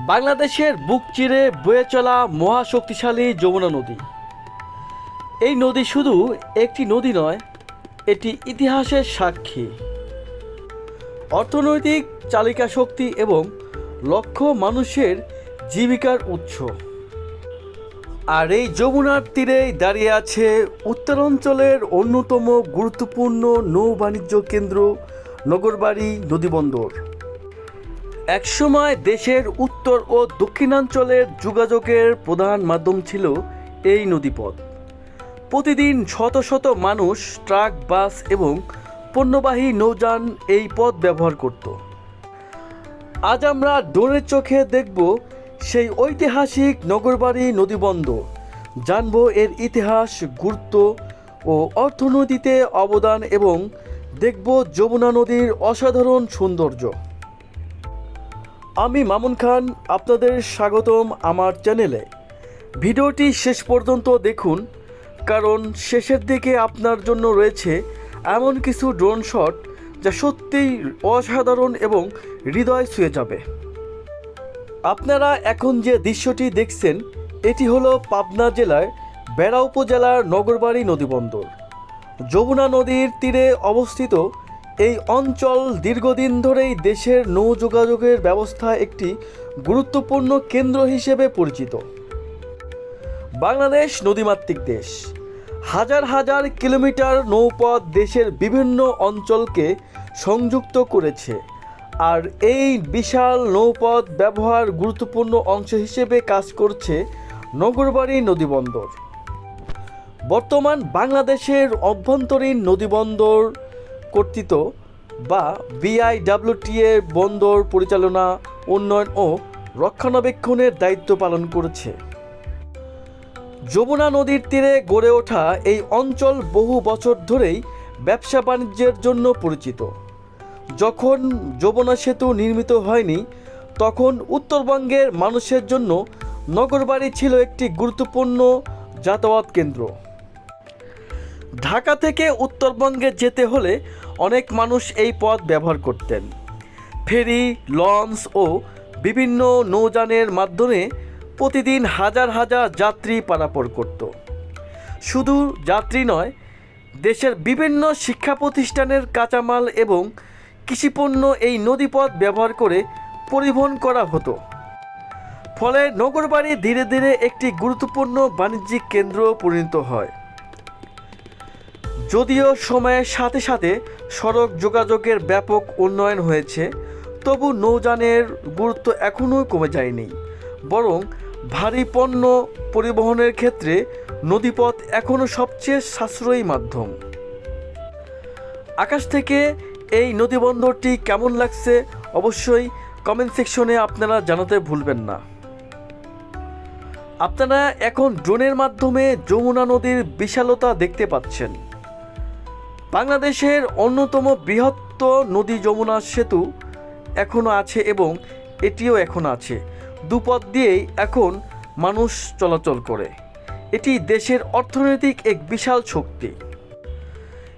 বাংলাদেশের বুক চিরে বয়ে চলা মহাশক্তিশালী যমুনা নদী। এই নদী শুধু একটি নদী নয়, এটি ইতিহাসের সাক্ষী, অর্থনৈতিক চালিকা শক্তি এবং লক্ষ মানুষের জীবিকার উৎস। আর এই যমুনার তীরেই দাঁড়িয়ে আছে উত্তরাঞ্চলের অন্যতম গুরুত্বপূর্ণ নৌ বাণিজ্য কেন্দ্র নগরবাড়ি নদীবন্দর। একসময় দেশের উত্তর ও দক্ষিণাঞ্চলের যোগাযোগের প্রধান মাধ্যম ছিল এই নদীপথ। প্রতিদিন শত শত মানুষ ট্রাক, বাস এবং পণ্যবাহী নৌযান এই পথ ব্যবহার করত। আজ আমরা ড্রোনের চোখে দেখব সেই ঐতিহাসিক নগরবাড়ি নদীবন্দর, জানব এর ইতিহাস, গুরুত্ব ও অর্থনীতিতে অবদান এবং দেখব যমুনা নদীর অসাধারণ সৌন্দর্য। আমি মামুন খান, আপনাদের স্বাগতম আমার চ্যানেলে। ভিডিওটি শেষ পর্যন্ত দেখুন, কারণ শেষের দিকে আপনার জন্য রয়েছে এমন কিছু ড্রোন শট যা সত্যিই অসাধারণ এবং হৃদয় ছুঁয়ে যাবে। আপনারা এখন যে দৃশ্যটি দেখছেন, এটি হলো পাবনা জেলার বেড়া উপজেলার নগরবাড়ি নদীবন্দর। যমুনা নদীর তীরে অবস্থিত এই অঞ্চল দীর্ঘদিন ধরেই দেশের নৌ যোগাযোগের ব্যবস্থা একটি গুরুত্বপূর্ণ কেন্দ্র হিসেবে পরিচিত। বাংলাদেশ নদীমাতৃক দেশ। হাজার হাজার কিলোমিটার নৌপথ দেশের বিভিন্ন অঞ্চলকে সংযুক্ত করেছে, আর এই বিশাল নৌপথ ব্যবহার গুরুত্বপূর্ণ অংশ হিসেবে কাজ করছে নগরবাড়ি নদীবন্দর। বর্তমান বাংলাদেশের অভ্যন্তরীণ নদীবন্দর কর্তৃত্ব বা বিআইডব্লিউটিএ বন্দর পরিচালনা, উন্নয়ন ও রক্ষণাবেক্ষণের দায়িত্ব পালন করেছে। যমুনা নদীর তীরে গড়ে ওঠা এই অঞ্চল বহু বছর ধরেই ব্যবসা বাণিজ্যের জন্য পরিচিত। যখন যমুনা সেতু নির্মিত হয়নি, তখন উত্তরবঙ্গের মানুষের জন্য নগরবাড়ি ছিল একটি গুরুত্বপূর্ণ যাতায়াত কেন্দ্র। ঢাকা থেকে উত্তরবঙ্গে যেতে হলে অনেক মানুষ এই পথ ব্যবহার করতেন। ফেরি, লঞ্চ ও বিভিন্ন নৌযানের মাধ্যমে প্রতিদিন হাজার হাজার যাত্রী পারাপার করত। শুধু যাত্রী নয়, দেশের বিভিন্ন শিক্ষা প্রতিষ্ঠানের কাঁচামাল এবং কৃষিপণ্য এই নদীপথ ব্যবহার করে পরিবহন করা হতো। ফলে নগরবাড়ি ধীরে ধীরে একটি গুরুত্বপূর্ণ বাণিজ্যিক কেন্দ্র পরিণত হয়। যদিও সময়ের সাথে সাথে সড়ক যোগাযোগের ব্যাপক উন্নয়ন হয়েছে, তবু নৌযানের গুরুত্ব এখনও কমে যায়নি। বরং ভারী পণ্য পরিবহনের ক্ষেত্রে নদীপথ এখনও সবচেয়ে সাশ্রয়ী মাধ্যম। আকাশ থেকে এই নদীবন্দরটি কেমন লাগছে অবশ্যই কমেন্ট সেকশনে আপনারা জানাতে ভুলবেন না। আপনারা এখন ড্রোনের মাধ্যমে যমুনা নদীর বিশালতা দেখতে পাচ্ছেন। বাংলাদেশের অন্যতম বৃহত্তম নদী যমুনা সেতু এখনও আছে এবং এটিও এখন আছে। দুপথ দিয়েই এখন মানুষ চলাচল করে। এটি দেশের অর্থনৈতিক এক বিশাল শক্তি।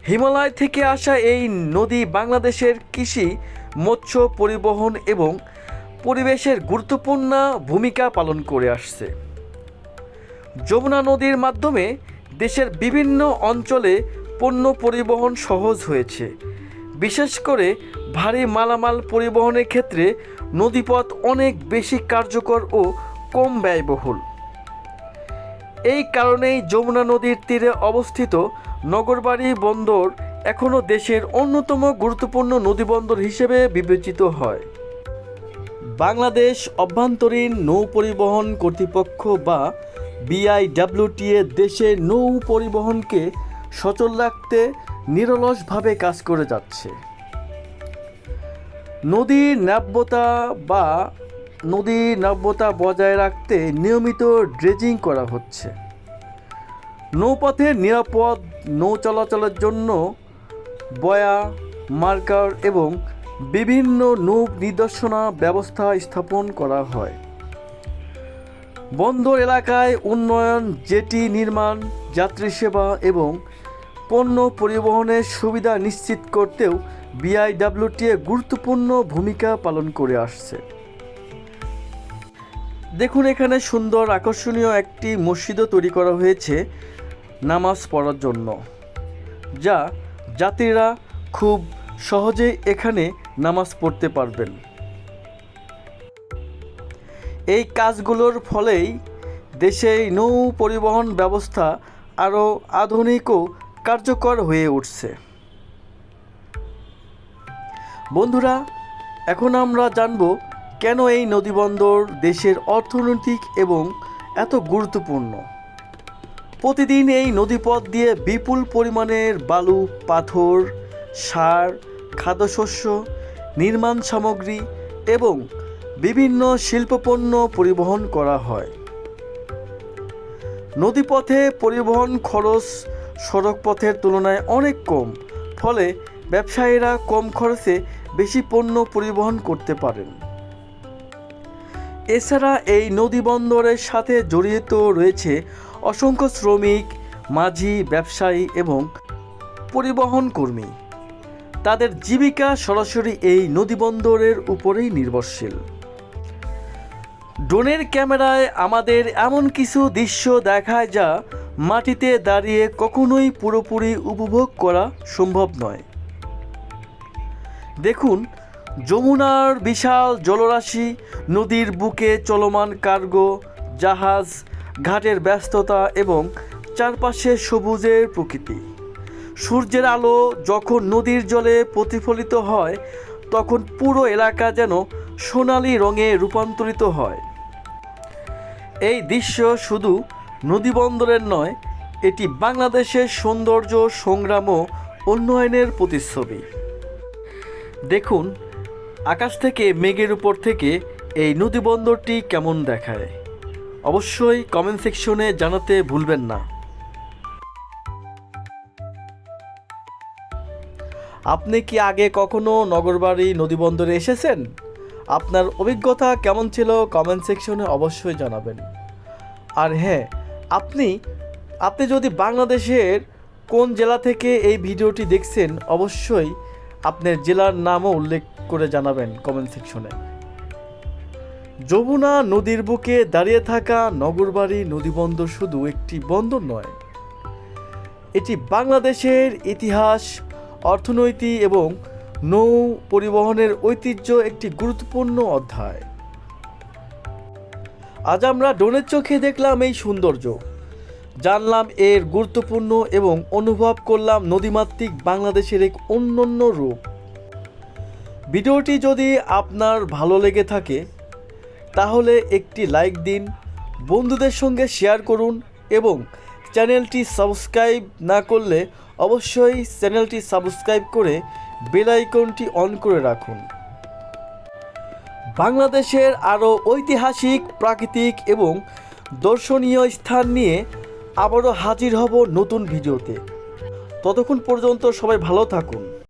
হিমালয় থেকে আসা এই নদী বাংলাদেশের কৃষি, মৎস্য, পরিবহন এবং পরিবেশের গুরুত্বপূর্ণ ভূমিকা পালন করে আসছে। যমুনা নদীর মাধ্যমে দেশের বিভিন্ন অঞ্চলে পণ্য পরিবহন সহজ হয়েছে। বিশেষ করে ভারী মালামাল পরিবহনের ক্ষেত্রে নদীপথ অনেক বেশি কার্যকর ও কম ব্যয়বহুল। এই কারণেই যমুনা নদীর তীরে অবস্থিত নগরবাড়ি বন্দর এখনও দেশের অন্যতম গুরুত্বপূর্ণ নদীবন্দর হিসেবে বিবেচিত হয়। বাংলাদেশ অভ্যন্তরীণ নৌ পরিবহন কর্তৃপক্ষ বা বিআইডব্লিউটিএ দেশের নৌ পরিবহনকে সচল রাখতে নিরলসভাবে কাজ করে যাচ্ছে। নদীর নাব্যতা বজায় রাখতে নিয়মিত ড্রেজিং করা হচ্ছে। নৌপথের নিরাপদ নৌ চলাচলের জন্য বয়া, মার্কার এবং বিভিন্ন নৌ নির্দেশনা ব্যবস্থা স্থাপন করা হয়। বন্দর এলাকায় উন্নয়ন, জেটি নির্মাণ, যাত্রী সেবা এবং পণ্য পরিবহনের সুবিধা নিশ্চিত করতেও বিআইডব্লিউটিএ গুরুত্বপূর্ণ ভূমিকা পালন করে আসছে। দেখুন এখানে সুন্দর আকর্ষণীয় একটি মসজিদও তৈরি করা হয়েছে নামাজ পড়ার জন্য, যা যাত্রীরা খুব সহজেই এখানে নামাজ পড়তে পারবেন। এই কাজগুলোর ফলেই দেশে নৌ পরিবহন ব্যবস্থা আরও আধুনিক ও কার্যকর হয়ে উঠছে। বন্ধুরা, এখন আমরা জানব কেন এই নদীবন্দর দেশের অর্থনৈতিক এবং এত গুরুত্বপূর্ণ। প্রতিদিন এই নদীপথ দিয়ে বিপুল পরিমাণের বালু, পাথর, সার, খাদ্যশস্য, নির্মাণ সামগ্রী এবং বিভিন্ন শিল্পপণ্য পরিবহন করা হয়। নদীপথে পরিবহন খরচ সড়ক পথের তুলনায় অনেক কম, ফলে ব্যবসায়ীরা কম খরচে বেশি পণ্য পরিবহন করতে পারেন। এছাড়া এই নদী বন্দরের সাথে জড়িত রয়েছে অসংখ্য শ্রমিক, মাঝি, ব্যবসায়ী এবং পরিবহন কর্মী। তাদের জীবিকা সরাসরি এই নদীবন্দরের উপরেই নির্ভরশীল। ড্রোনের ক্যামেরায় আমাদের এমন কিছু দৃশ্য দেখায় যা মাটিতে দাঁড়িয়ে কখনোই পুরোপুরি উপভোগ করা সম্ভব নয়। দেখুন যমুনার বিশাল জলরাশি, নদীর বুকে চলমান কার্গো জাহাজ, ঘাটের ব্যস্ততা এবং চারপাশে সবুজের প্রকৃতি। সূর্যের আলো যখন নদীর জলে প্রতিফলিত হয় তখন পুরো এলাকা যেন সোনালি রঙে রূপান্তরিত হয়। এই দৃশ্য শুধু নদীবন্দরের নয়, এটি বাংলাদেশের সৌন্দর্য, সংগ্রাম ও উন্নয়নের প্রতিচ্ছবি। দেখুন আকাশ থেকে মেঘের উপর থেকে এই নদীবন্দরটি কেমন দেখায়। অবশ্যই কমেন্ট সেকশনে জানাতে ভুলবেন না। আপনি কি আগে কখনো নগরবাড়ি নদীবন্দরে এসেছেন? আপনার অভিজ্ঞতা কেমন ছিল কমেন্ট সেকশনে অবশ্যই জানাবেন। আর হ্যাঁ, আপনি যদি বাংলাদেশের কোন জেলা থেকে এই ভিডিওটি দেখছেন অবশ্যই আপনার জেলার নামও উল্লেখ করে জানাবেন কমেন্ট সেকশনে। যমুনা নদীর বুকে দাঁড়িয়ে থাকা নগরবাড়ি নদীবন্দর শুধু একটি বন্দর নয়, এটি বাংলাদেশের ইতিহাস, অর্থনীতি এবং নৌ পরিবহনের ঐতিহ্য একটি গুরুত্বপূর্ণ অধ্যায়। আজ আমরা ড্রোনের চোখে দেখলাম এই সৌন্দর্য, জানলাম এর গুরুত্বপূর্ণ এবং অনুভব করলাম নদীমাতৃক বাংলাদেশের এক অনন্য রূপ। ভিডিওটি যদি আপনার ভালো লেগে থাকে তাহলে একটি লাইক দিন, বন্ধুদের সঙ্গে শেয়ার করুন এবং চ্যানেলটি সাবস্ক্রাইব না করলে অবশ্যই চ্যানেলটি সাবস্ক্রাইব করে বেল আইকনটি অন করে রাখুন। বাংলাদেশের আরও ঐতিহাসিক, প্রাকৃতিক এবং দর্শনীয় স্থান নিয়ে আবারও হাজির হব নতুন ভিডিওতে। ততক্ষণ পর্যন্ত সবাই ভালো থাকুন।